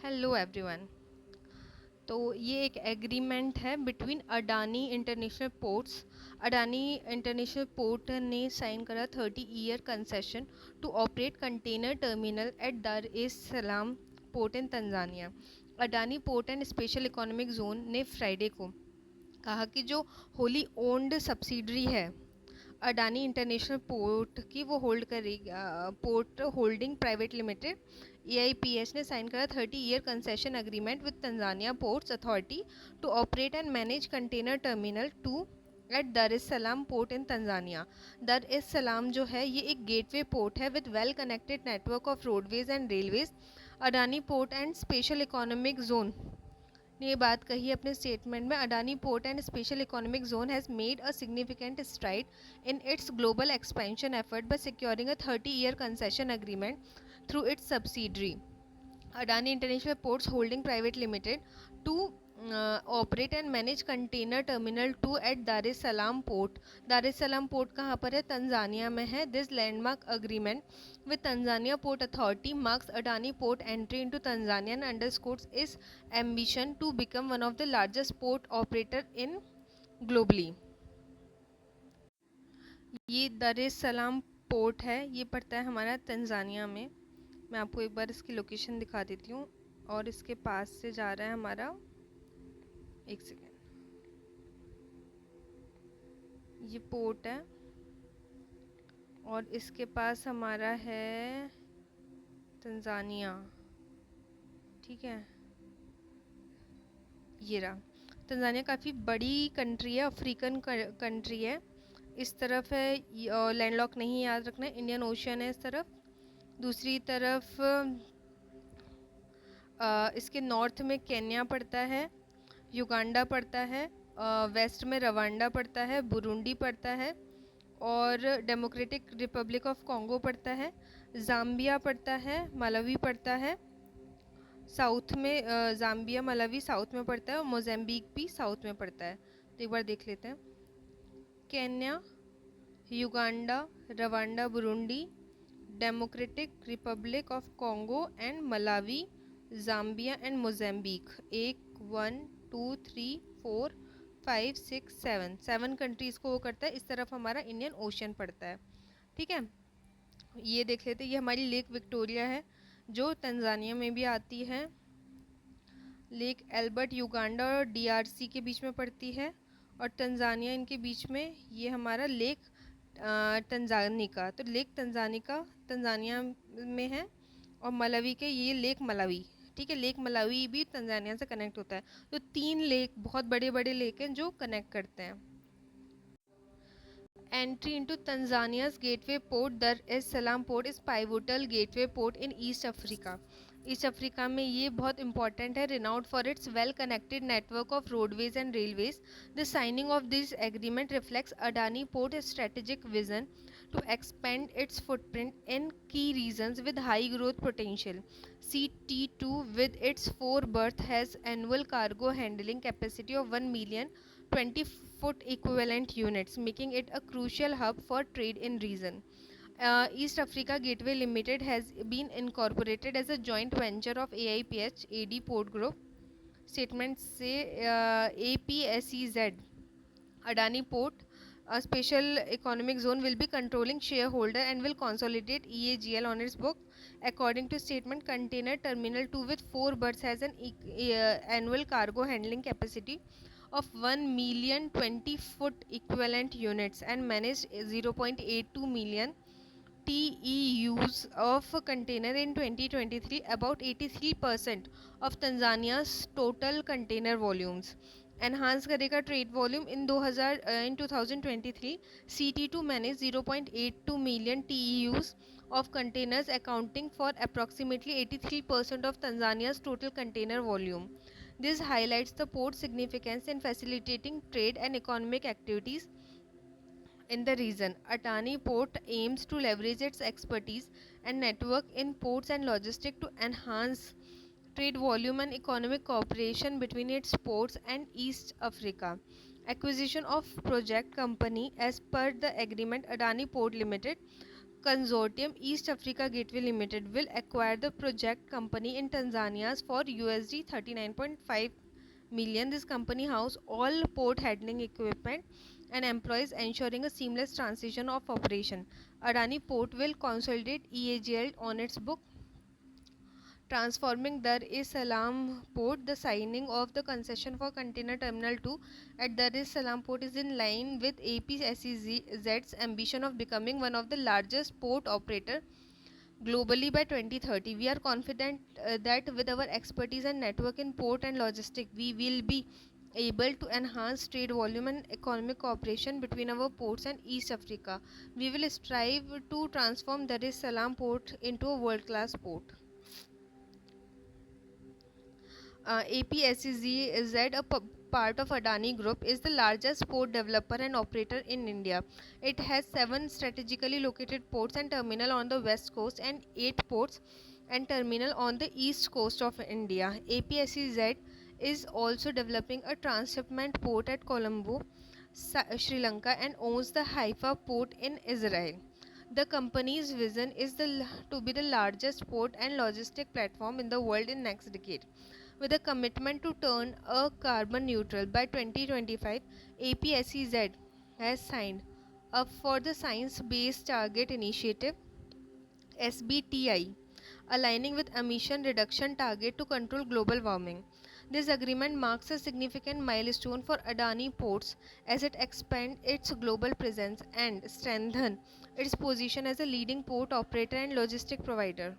Hello everyone. तो ये एक एग्रीमेंट है between Adani international ports. Adani international port ने साइन करा 30 year concession to operate container terminal at Dar es Salaam port in Tanzania. Adani port and special economic zone ने Friday को कहा कि जो होली ओन्ड सब्सिडरी है अडानी इंटरनेशनल पोर्ट की, वो होल्ड करेगी port holding private limited AIPH ने साइन करा 30 year concession agreement with Tanzania ports authority to operate and manage container terminal 2 at Dar es Salaam port in Tanzania. Dar es Salaam जो है ये एक gateway port है with well connected network of roadways and railways. Adani port and special economic zone ने ये बात कही अपने स्टेटमेंट में। Adani port and special economic zone has made a significant STRIDE in its global expansion effort by securing a 30-year concession agreement through its subsidiary Adani International Ports Holding Private Limited to operate and manage container terminal 2 at Dar es Salaam port. Dar es Salaam port कहाँ पर है? Tanzania में है. This landmark agreement with Tanzania Port Authority marks Adani port entry into Tanzania and underscores its ambition to become one of the largest port operator in globally. ये दर es Salaam port है, ये पड़ता है हमारा Tanzania में। मैं आपको एक बार इसकी लोकेशन दिखा देती हूँ। और इसके पास से जा रहा है हमारा, एक सेकेंड, ये पोर्ट है और इसके पास हमारा है तंजानिया। ठीक है, ये रहा तंजानिया। काफ़ी बड़ी कंट्री है, अफ्रीकन कंट्री है। इस तरफ है, लैंडलॉक नहीं, याद रखना, इंडियन ओशन है इस तरफ। दूसरी तरफ इसके नॉर्थ में केन्या पड़ता है, युगांडा पड़ता है, वेस्ट में रवांडा पड़ता है, बुरुंडी पड़ता है और डेमोक्रेटिक रिपब्लिक ऑफ कॉन्गो पड़ता है, ज़ाम्बिया पड़ता है, मलावी पड़ता है साउथ में। ज़ाम्बिया मलावी साउथ में पड़ता है और मोज़ेम्बिक भी साउथ में पड़ता है। तो एक बार देख लेते हैं। Kenya, Uganda, Rwanda, Burundi, Democratic Republic of Congo and Malawi, Zambia and Mozambique. 1 2 3 4 5 6 7 countries को वो करता है। इस तरफ हमारा इंडियन ओशन पड़ता है। ठीक है, ये देख लेते हैं। ये हमारी लेक विक्टोरिया है जो तंजानिया में भी आती है। लेक एल्बर्ट युगांडा और DRC के बीच में पड़ती है और तंजानिया इनके बीच में। ये हमारा लेक तंजानिका, तो लेक तंजानिका तंजानिया में है और मलावी के ये लेक मलावी। ठीक है, लेक मलावी भी तंजानिया से कनेक्ट होता है। तो 3 लेक, बहुत बड़े बड़े लेक हैं जो कनेक्ट करते हैं। Entry into Tanzania's gateway port Dar es Salaam port is pivotal gateway port in East Africa. East Africa में ये बहुत इंपॉर्टेंट है, renowned for its well connected network of roadways and railways. The signing of this agreement reflects Adani Port's strategic vision to expand its footprint in key regions with high growth potential. CT2 with its 4 berth has annual cargo handling capacity of 1 million 20-foot equivalent units, making it a crucial hub for trade in region. East Africa Gateway Limited has been incorporated as a joint venture of AIPH AD Port Group. Statement से APSEZ Adani Port, a special economic zone, will be controlling shareholder and will consolidate EAGL on its book. According to statement, container terminal 2 with 4 berths has an annual cargo handling capacity of 1 million 20-foot equivalent units and managed 0.82 million TEUs of container in 2023, about 83% of Tanzania's total container volumes. Enhance करेगा trade volume in 2023 CT2 manage 0.82 million TEUs of containers accounting for approximately 83% of Tanzania's total container volume. This highlights the port's significance in facilitating trade and economic activities in the region. Adani Port aims to leverage its expertise and network in ports and logistics to enhance trade volume and economic cooperation between its ports and East Africa. Acquisition of project company. As per the agreement, Adani Port Limited consortium East Africa Gateway Limited will acquire the project company in Tanzania for USD 39.5 million. This company houses all port handling equipment and employees, ensuring a seamless transition of operation. Adani Port will consolidate EAGL on its book, transforming Dar es Salaam Port. The signing of the concession for Container Terminal 2 at Dar es Salaam Port is in line with APSEZ's ambition of becoming one of the largest port operator globally by 2030. We are confident that with our expertise and network in port and logistics, we will be able to enhance trade volume and economic cooperation between our ports and East Africa. We will strive to transform Dar es Salaam Port into a world-class port. APSEZ, part of Adani Group, is the largest port developer and operator in India. It has 7 strategically located ports and terminal on the west coast and 8 ports and terminal on the east coast of India. APSEZ is also developing a transshipment port at Colombo, Sri Lanka, and owns the Haifa port in Israel. The company's vision is to be the largest port and logistic platform in the world in next decade. With a commitment to turn a carbon neutral by 2025, APSEZ has signed up for the Science Based Target Initiative (SBTI), aligning with emission reduction target to control global warming. This agreement marks a significant milestone for Adani Ports as it expands its global presence and strengthens its position as a leading port operator and logistic provider.